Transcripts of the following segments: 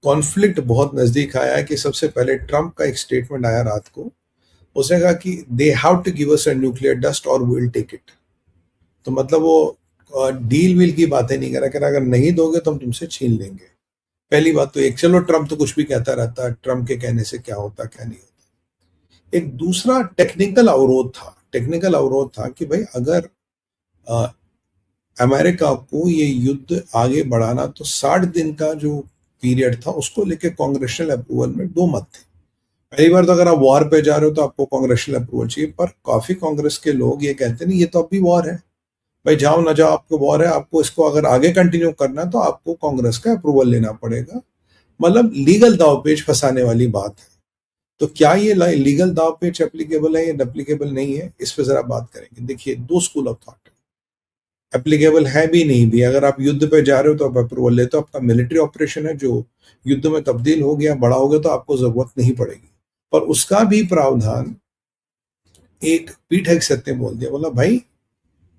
Conflict बहुत नजदीक आया है कि सबसे पहले ट्रंप का एक स्टेटमेंट आया रात को। उसने कहा कि they have to give us a nuclear dust और वी विल टेक इट। तो मतलब वो डील वील की बातें नहीं कर रहा, अगर नहीं दोगे तो हम तुमसे छीन लेंगे। पहली बात तो एक, चलो ट्रंप तो कुछ भी कहता रहता है, ट्रंप के कहने से क्या होता क्या नहीं होता। एक दूसरा टेक्निकल अवरोध था कि भाई अगर अमेरिका को ये युद्ध आगे बढ़ाना, तो 60 दिन का जो पीरियड था उसको लेके कांग्रेशनल अप्रूवल में दो मत थे। पहली बार तो अगर आप वॉर पे जा रहे हो तो आपको कांग्रेशनल अप्रूवल चाहिए, पर काफी कांग्रेस के लोग ये कहते नहीं ये तो अब भी वॉर है, भाई जाओ ना जाओ आपको वॉर है, आपको इसको अगर आगे कंटिन्यू करना है तो आपको कांग्रेस का अप्रूवल लेना पड़ेगा। मतलब लीगल दावपेच फंसाने वाली बात है। तो क्या ये लीगल दावपेच एप्लीकेबल है या एप्लीकेबल नहीं है, इस पर जरा बात करेंगे। देखिए, दो स्कूल ऑफ थॉट है, एप्लीकेबल है भी नहीं भी। अगर आप युद्ध पे जा रहे हो तो आप अप्रूवल लेते हो, आपका मिलिट्री ऑपरेशन है जो युद्ध में तब्दील हो गया, बड़ा हो गया, तो आपको जरूरत नहीं पड़ेगी। पर उसका भी प्रावधान एक पीठ हेग्सेथ ने बोल दिया, बोला भाई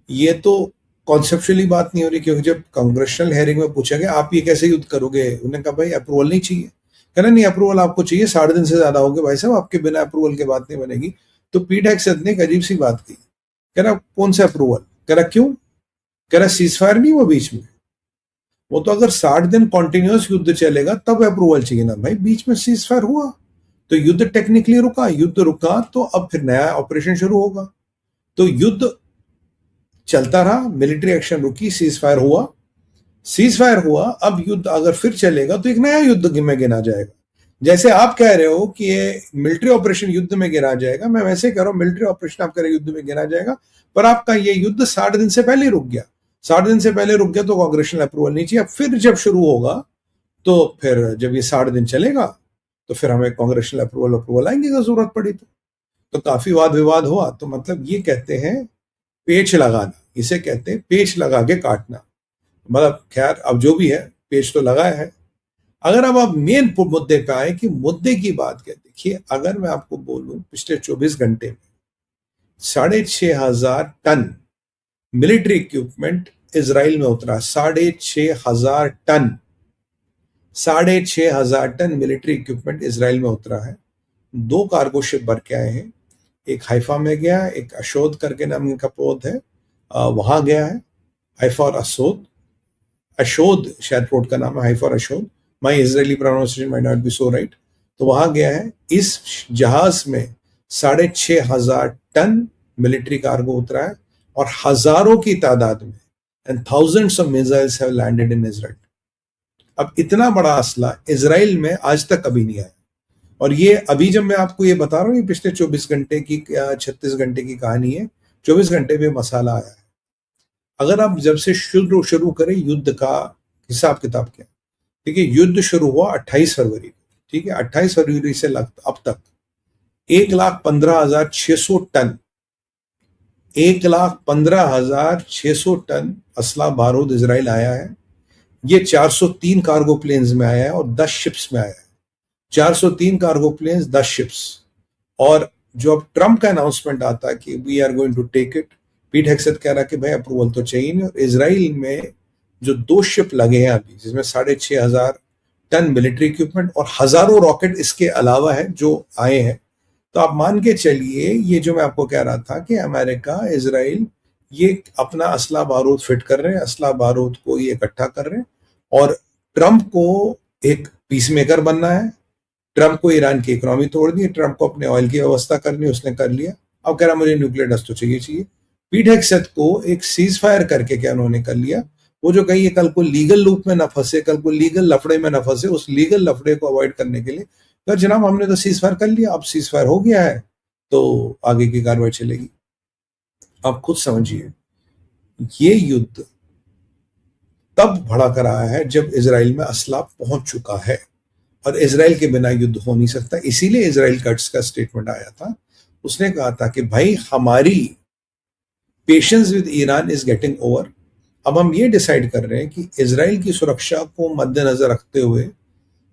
ये तो कॉन्सेप्चुअली बात नहीं हो रही, क्योंकि जब कांग्रेशनल हेयरिंग में पूछा गया आप ये कैसे युद्ध करोगे, उन्होंने कहा भाई अप्रूवल नहीं चाहिए। कह रहे नहीं अप्रूवल आपको चाहिए, 60 दिन से ज्यादा हो गए भाई साहब, आपके बिना अप्रूवल के बात नहीं बनेगी। तो पीठ हेग्सेथ ने एक अजीब सी बात की, कह रहा कौन सा अप्रूवल, कह रहा क्यों, कह रहा सीज फायर नहीं हुआ बीच में, वो तो अगर 60 दिन कॉन्टिन्यूस युद्ध चलेगा तब अप्रूवल चाहिए ना भाई, बीच में सीज फायर हुआ तो युद्ध टेक्निकली रुका, युद्ध रुका तो अब फिर नया ऑपरेशन शुरू होगा। तो युद्ध चलता रहा, मिलिट्री एक्शन रुकी, सीज फायर हुआ, अब युद्ध अगर फिर चलेगा तो एक नया युद्ध में गिना जाएगा। जैसे आप कह रहे हो कि ये मिलिट्री ऑपरेशन युद्ध में गिना जाएगा, मैं वैसे कह रहा हूं मिलिट्री ऑपरेशन आप कह रहे युद्ध में गिना जाएगा, पर आपका ये युद्ध 60 दिन से पहले रुक गया। 60 दिन से पहले रुक गया तो कांग्रेशनल अप्रूवल नहीं चाहिए। फिर जब शुरू होगा तो फिर जब ये 60 दिन चलेगा तो फिर हमें कांग्रेशनल अप्रूवल आएंगे अगर जरूरत पड़ी तो काफी वाद विवाद हुआ। तो मतलब ये कहते हैं पेच लगाना, इसे कहते हैं पेच लगा के काटना। मतलब खैर अब जो भी है, पेच तो लगाया है। अगर अब आप मेन मुद्दे पे आए कि मुद्दे की बात क्या, देखिए अगर मैं आपको बोलूं पिछले 24 घंटे में 6,500 टन मिलिट्री इक्विपमेंट इजराइल में उतरा, 6,500 ton, 6,500 ton military equipment Israel में उतरा है। 2 कार्गो शिप भर के आए हैं, एक हाइफा में गया, एक अशोद करके नाम का पोर्ट है वहां गया है, हाइफा और अशोद शायद पोर्ट का नाम है, हाइफा और Ashdod, my Israeli pronunciation might not be so right. तो वहां गया है। इस जहाज में 6,500 टन मिलिट्री कार्गो उतरा है और हजारों की तादाद में, and thousands of missiles have landed in Israel. अब इतना बड़ा असला इजराइल में आज तक कभी नहीं आया। और ये अभी जब मैं आपको ये बता रहा हूँ, ये पिछले 24 घंटे की 36 घंटे की कहानी है, 24 घंटे में मसाला आया है। अगर आप जब से शुरू करें युद्ध का हिसाब किताब क्या, ठीक है, युद्ध शुरू हुआ 28 फरवरी, ठीक है, 28 फरवरी से अब तक 1,15,600 टन, 1,15,600 टन असला बारूद इजराइल आया है। ये 403 कार्गो प्लेन्स में आया है और 10 शिप्स में आया है। 403 कार्गो प्लेन्स, 10 शिप्स। और जो अब ट्रंप का अनाउंसमेंट आता है कि we are going to take it, Pete Hegseth कह रहा कि भाई अप्रूवल तो चाहिए नहीं। और इजराइल में जो 2 शिप लगे हैं अभी, जिसमें 6,500 टन मिलिट्री इक्विपमेंट और हजारों रॉकेट इसके अलावा है जो आए हैं, तो आप मान के चलिए ये जो मैं आपको कह रहा था कि अमेरिका, इजराइल ये अपना असला बारूद फिट कर रहे हैं, असला बारूद को ये इकट्ठा कर रहे हैं। और ट्रंप को एक पीस मेकर बनना है, ट्रंप को ईरान की इकोनॉमी तोड़ दी, ट्रंप को अपने ऑयल की व्यवस्था करनी, उसने कर लिया। अब कह रहा मुझे न्यूक्लियर डस्ट तो चाहिए। पीट हेग्सेथ को एक सीज फायर करके क्या उन्होंने कर लिया, वो जो कहीं कल को लीगल लूप में ना फंसे, कल को लीगल लफड़े में ना फंसे, उस लीगल लफड़े को अवॉइड करने के लिए तो जनाब हमने तो सीज फायर कर लिया, अब सीज फायर हो गया है तो आगे की कार्रवाई चलेगी। आप खुद समझिए, ये युद्ध तब भड़क रहा है जब इजराइल में असला पहुंच चुका है, और इजराइल के बिना युद्ध हो नहीं सकता। इसीलिए इजराइल कट्स का स्टेटमेंट आया था, उसने कहा था कि भाई हमारी patience with Iran is getting over. अब हम ये डिसाइड कर रहे हैं कि इजराइल की सुरक्षा को मद्देनजर रखते हुए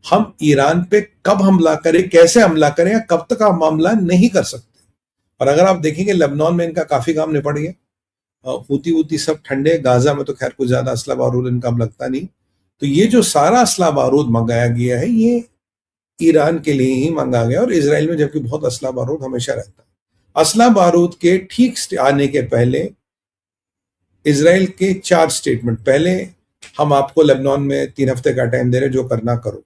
हम ईरान पे कब हमला करें, कैसे हमला करें, या कब तक हम हमला नहीं कर सकते। और अगर आप देखेंगे लेबनान में इनका काफी काम निपट गया, हूती सब ठंडे, गाजा में तो खैर कुछ ज्यादा असला बारूद इनका लगता नहीं। तो ये जो सारा असला बारूद मंगाया गया है, ये ईरान के लिए ही मंगा गया, और इसराइल में जबकि बहुत असला बारूद हमेशा रहता है। असला बारूद के ठीक आने के पहले इसराइल के 4 स्टेटमेंट, पहले हम आपको लेबनान में 3 हफ्ते का टाइम दे रहे, जो करना करो।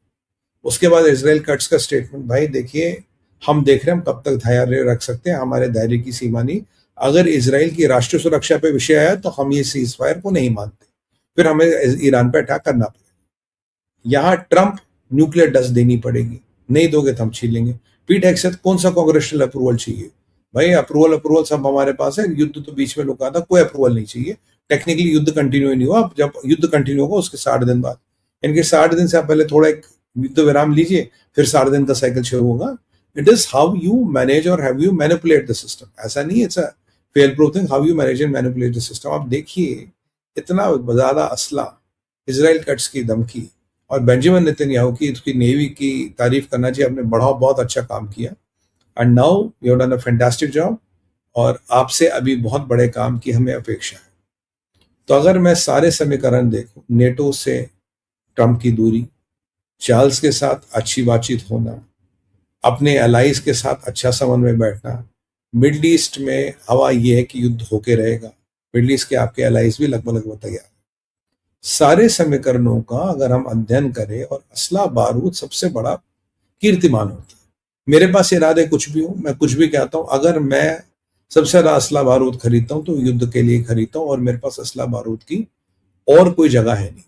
उसके बाद इसराइल कट्स का स्टेटमेंट, भाई देखिए हम देख रहे हैं हम कब तक धैर्य रख सकते हैं, हमारे धैर्य की सीमा नहीं, अगर इसराइल की राष्ट्रीय सुरक्षा पे विषय आया तो हम ये सीज फायर को नहीं मानते, फिर हमें ईरान पे अटैक करना पड़ेगा। यहाँ ट्रंप न्यूक्लियर डस्ट देनी पड़ेगी, नहीं दोगे तो हम छीन लेंगे। पीट हेगसेथ, कौन सा कांग्रेसुअल अप्रूवल चाहिए? भाई अप्रूवल सब हमारे पास है, युद्ध तो बीच में रुका था, कोई अप्रूवल नहीं चाहिए। टेक्निकली युद्ध कंटिन्यू नहीं हुआ, जब युद्ध कंटिन्यू होगा उसके 60 दिन बाद, इनके 60 दिन से पहले थोड़ा एक युद्ध विराम लीजिए, फिर 60 दिन का साइकिल शुरू होगा। It is how you manage और how you manipulate the system, ऐसा नहीं है it's a fail proof thing, how you manage and manipulate the system. आप देखिए इतना ज्यादा असला, इसराइल कट्स की धमकी, और बेंजामिन नेतन्याहू की उसकी नेवी की तारीफ करना चाहिए, आपने बढ़ाओ बहुत अच्छा काम किया, and now you have done a fantastic job, और आपसे अभी बहुत बड़े काम की हमें अपेक्षा है। तो अगर मैं सारे समीकरण देखूं, नेटो से ट्रंप की दूरी, चार्ल्स के साथ अच्छी बातचीत होना, अपने एलाइज के साथ अच्छा समन्वय बैठना, मिडल ईस्ट में हवा ये है कि युद्ध होके रहेगा, मिडल ईस्ट के आपके एलाइज भी लगभग तैयार, सारे समीकरणों का अगर हम अध्ययन करें, और असला बारूद सबसे बड़ा कीर्तिमान होता है। मेरे पास इरादे कुछ भी हो, मैं कुछ भी कहता हूं, अगर मैं सबसे ज्यादा असला बारूद खरीदता हूं तो युद्ध के लिए खरीदता हूं, और मेरे पास असला बारूद की और कोई जगह है नहीं।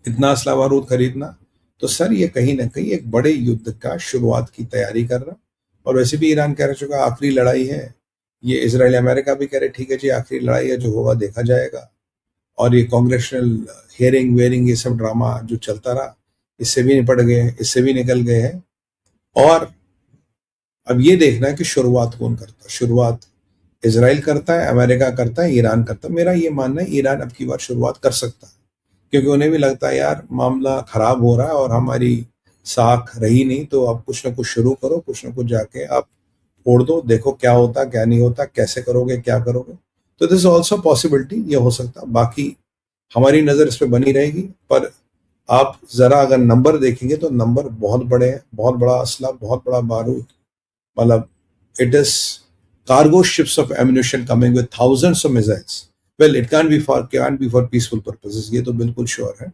इतना असला बारूद खरीदना तो सर ये कहीं ना कहीं एक बड़े युद्ध का शुरुआत की तैयारी कर रहा। और वैसे भी ईरान कह चुका आखिरी लड़ाई है, ये इसराइल अमेरिका भी कह रहे ठीक है जी आखिरी लड़ाई है, जो होगा देखा जाएगा। और ये कांग्रेशनल हियरिंग वेयरिंग ये सब ड्रामा जो चलता रहा, इससे भी निपट गए, इससे भी निकल गए हैं। और अब ये देखना है कि शुरुआत कौन करता है, शुरुआत इसराइल करता है, अमेरिका करता है, ईरान करता है। मेरा ये मानना है ईरान अब की बार शुरुआत कर सकता है, क्योंकि उन्हें भी लगता है यार मामला खराब हो रहा है और हमारी साख रही नहीं, तो अब कुछ ना कुछ शुरू करो, कुछ ना कुछ जाके आप फोड़ दो, देखो क्या होता क्या नहीं होता, कैसे करोगे क्या करोगे। तो दिस ऑल्सो पॉसिबिलिटी, ये हो सकता है। बाकी हमारी नजर इस पर बनी रहेगी, पर आप जरा अगर नंबर देखेंगे तो नंबर बहुत बड़े हैं, बहुत बड़ा असला, बहुत बड़ा बारूद, मतलब it is cargo ships of ammunition coming with thousands of missiles. Well, it can't be for peaceful purposes, ये तो बिल्कुल श्योर है।